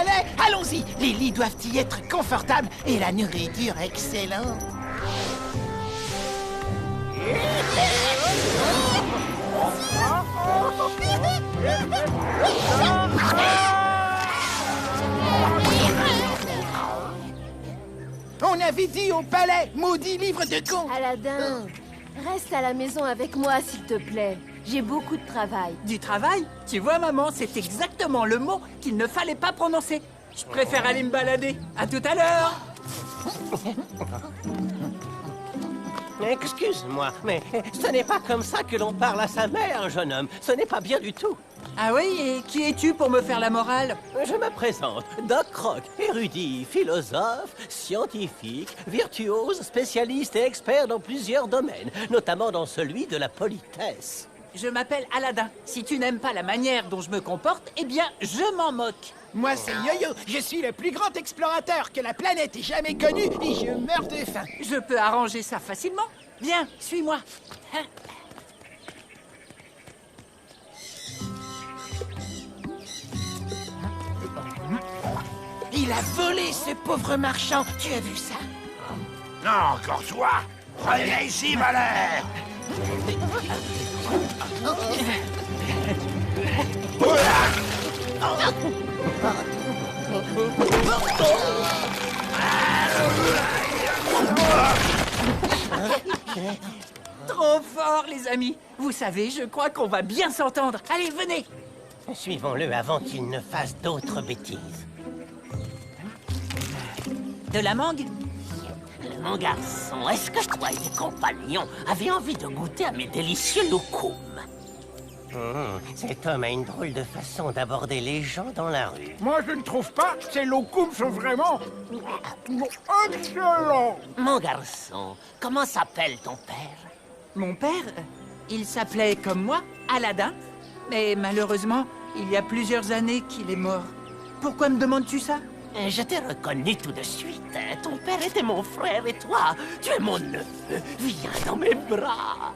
palais. Allons-y. Les lits doivent y être confortables et la nourriture excellente. On avait dit au palais, maudit livre de contes. Aladin, reste à la maison avec moi, s'il te plaît. J'ai beaucoup de travail. Du travail? Tu vois, maman, c'est exactement le mot qu'il ne fallait pas prononcer. Je préfère aller me balader. À tout à l'heure. Excuse-moi, mais ce n'est pas comme ça que l'on parle à sa mère, jeune homme. Ce n'est pas bien du tout. Ah oui, et qui es-tu pour me faire la morale? Je me présente, Doc Croc, érudit, philosophe, scientifique, virtuose, spécialiste et expert dans plusieurs domaines, notamment dans celui de la politesse. Je m'appelle Aladin. Si tu n'aimes pas la manière dont je me comporte, eh bien, je m'en moque. Moi, c'est Yo-Yo. Je suis le plus grand explorateur que la planète ait jamais connu et je meurs de faim. Je peux arranger ça facilement. Viens, suis-moi. Hein? Il a volé, ce pauvre marchand. Tu as vu ça? Non, encore toi. Reviens ici, malheur. Trop fort, les amis. Vous savez, je crois qu'on va bien s'entendre. Allez, venez. Suivons-le avant qu'il ne fasse d'autres bêtises. De la mangue? Mon garçon, est-ce que toi et tes compagnons avaient envie de goûter à mes délicieux loukoums? Cet homme a une drôle de façon d'aborder les gens dans la rue. Moi, je ne trouve pas. Ces loukoums sont vraiment excellents. Mon garçon, comment s'appelle ton père? Mon père, il s'appelait comme moi, Aladin. Mais malheureusement, il y a plusieurs années qu'il est mort. Pourquoi me demandes-tu ça? Je t'ai reconnu tout de suite. Ton père était mon frère et toi, tu es mon neveu. Viens dans mes bras.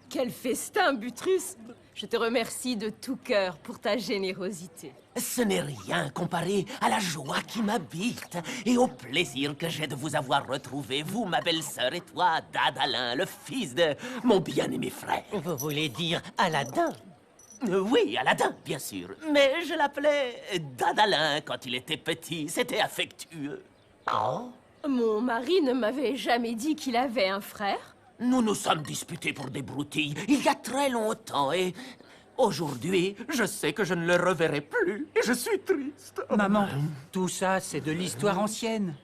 Quel festin, Butrus! Je te remercie de tout cœur pour ta générosité. Ce n'est rien comparé à la joie qui m'habite et au plaisir que j'ai de vous avoir retrouvé, vous, ma belle-sœur, et toi, Dadalin, le fils de mon bien-aimé frère. Vous voulez dire Aladin? Oui, Aladin, bien sûr. Mais je l'appelais Dadalin quand il était petit. C'était affectueux. Oh? Mon mari ne m'avait jamais dit qu'il avait un frère. Nous nous sommes disputés pour des broutilles il y a très longtemps et aujourd'hui, je sais que je ne le reverrai plus et je suis triste. Maman, tout ça, c'est de l'histoire ancienne.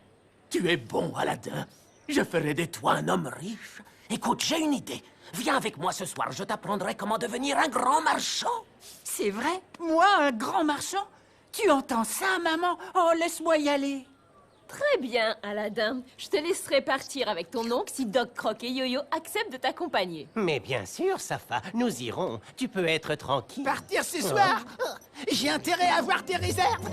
Tu es bon, Aladin. Je ferai de toi un homme riche. Écoute, j'ai une idée. Viens avec moi ce soir, je t'apprendrai comment devenir un grand marchand. C'est vrai? Moi, un grand marchand? Tu entends ça, maman? Oh, laisse-moi y aller. Très bien, Aladin. Je te laisserai partir avec ton oncle si Doc Croc et Yo-Yo acceptent de t'accompagner. Mais bien sûr, Safa, nous irons. Tu peux être tranquille. Partir ce soir? J'ai intérêt à avoir tes réserves.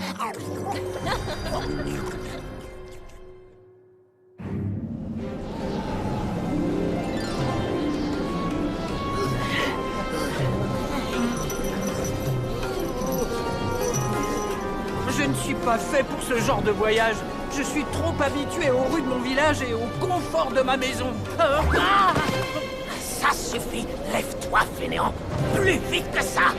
Je ne suis pas fait pour ce genre de voyage. Je suis trop habitué aux rues de mon village et au confort de ma maison. Ça suffit. Lève-toi, fainéant. Plus vite que ça.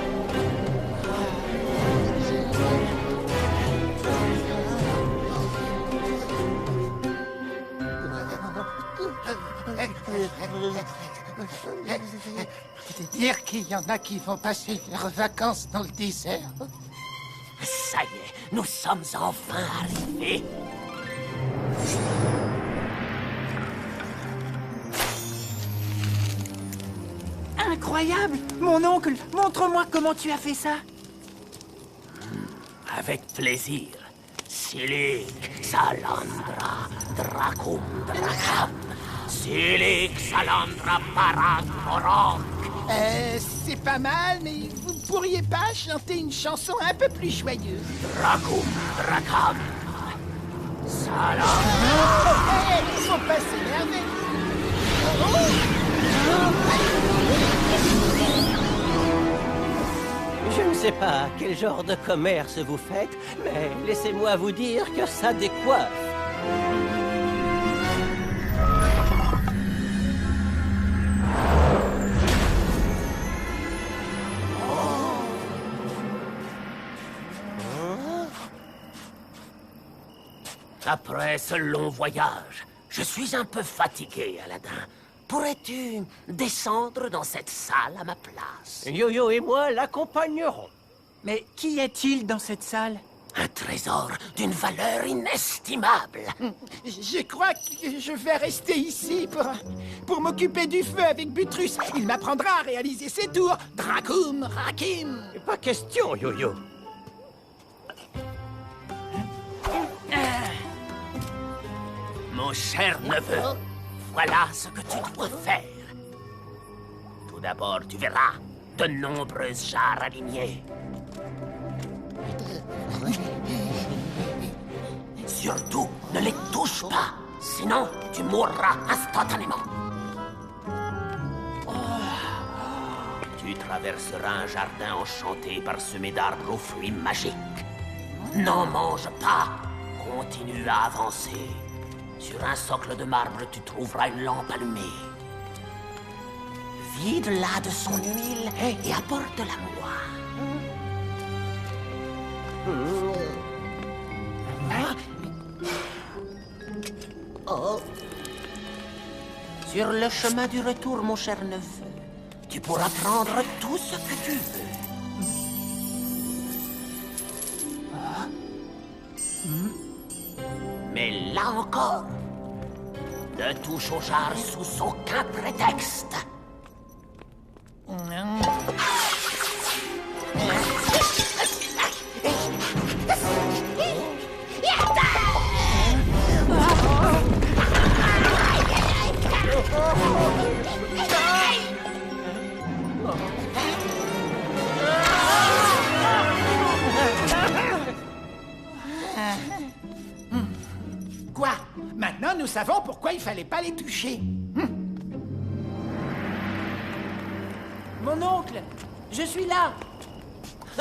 Dire qu'il y en a qui vont passer leurs vacances dans le désert. Ça y est, nous sommes enfin arrivés. Incroyable! Mon oncle, montre-moi comment tu as fait ça. Avec plaisir. Silic, Salandra, Dracum, Dracam. Silic, Salandra, Parak, Morak. C'est pas mal, mais vous pourriez pas chanter une chanson un peu plus joyeuse? Dracum, Dracam. ça, là? Hey, faut pas s'énerver. Je ne sais pas quel genre de commerce vous faites, mais laissez-moi vous dire que ça décoiffe. Après ce long voyage, je suis un peu fatigué, Aladdin. Pourrais-tu descendre dans cette salle à ma place? Yo-Yo et moi l'accompagnerons. Mais qu'y a-t-il dans cette salle? Un trésor d'une valeur inestimable. Je crois que je vais rester ici pour m'occuper du feu avec Butrus. Il m'apprendra à réaliser ses tours. Dracoum, Rakim. Pas question, Yo-Yo. Mon cher neveu, voilà ce que tu dois faire. Tout d'abord, tu verras de nombreuses jarres alignées. Surtout, ne les touche pas, sinon tu mourras instantanément. Tu traverseras un jardin enchanté parsemé d'arbres aux fruits magiques. N'en mange pas, continue à avancer. Sur un socle de marbre, tu trouveras une lampe allumée. Vide-la de son huile et apporte-la moi. Sur le chemin du retour, mon cher neveu, tu pourras prendre tout ce que tu veux. Mais là encore, ne touche aux jarres sous aucun prétexte. Quoi? Maintenant, nous savons pourquoi il fallait pas les toucher. Mon oncle, je suis là.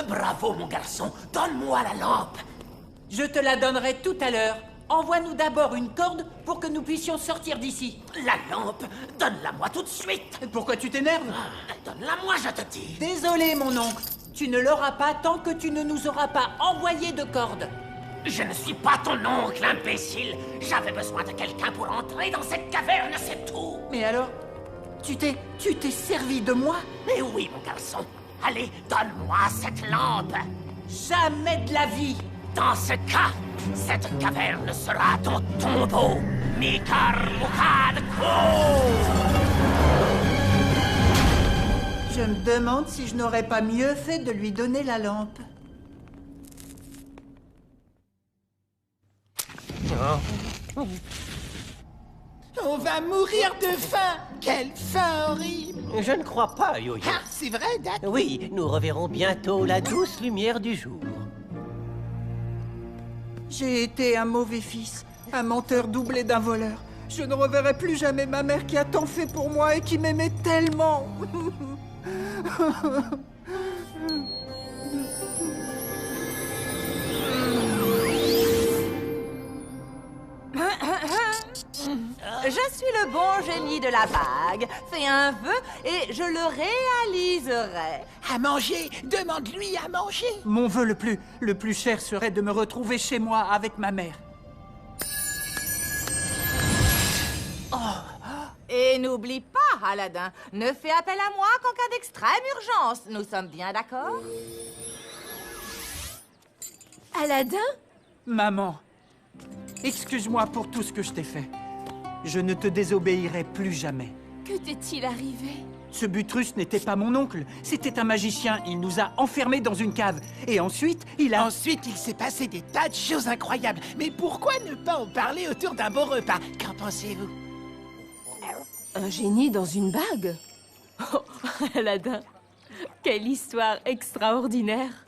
Bravo, mon garçon. Donne-moi la lampe. Je te la donnerai tout à l'heure. Envoie-nous d'abord une corde pour que nous puissions sortir d'ici. La lampe, donne-la-moi tout de suite. Pourquoi tu t'énerves? Donne-la-moi, je te dis. Désolé, mon oncle. Tu ne l'auras pas tant que tu ne nous auras pas envoyé de corde. Je ne suis pas ton oncle, imbécile. J'avais besoin de quelqu'un pour entrer dans cette caverne, c'est tout. Mais alors, tu t'es servi de moi? Mais oui, mon garçon. Allez, donne-moi cette lampe. Jamais de la vie. Dans ce cas, cette caverne sera ton tombeau. Mikar Mukad Ko. Je me demande si je n'aurais pas mieux fait de lui donner la lampe. On va mourir de faim. Quelle faim horrible. Je ne crois pas, Yo-Yo. Ah, c'est vrai, Dak? Oui, nous reverrons bientôt la douce lumière du jour. J'ai été un mauvais fils, un menteur doublé d'un voleur. Je ne reverrai plus jamais ma mère qui a tant fait pour moi et qui m'aimait tellement. Je suis le bon génie de la bague. Fais un vœu et je le réaliserai. À manger. Demande-lui à manger. Mon vœu le plus cher serait de me retrouver chez moi avec ma mère. Et n'oublie pas, Aladdin, ne fais appel à moi qu'en cas d'extrême urgence. Nous sommes bien d'accord? Aladdin? Maman, excuse-moi pour tout ce que je t'ai fait. Je ne te désobéirai plus jamais. Que t'est-il arrivé? Ce Butrus n'était pas mon oncle, c'était un magicien. Il nous a enfermés dans une cave. Et ensuite, Ensuite, il s'est passé des tas de choses incroyables. Mais pourquoi ne pas en parler autour d'un beau repas? Qu'en pensez-vous? Un génie dans une bague? Oh, Aladdin, quelle histoire extraordinaire!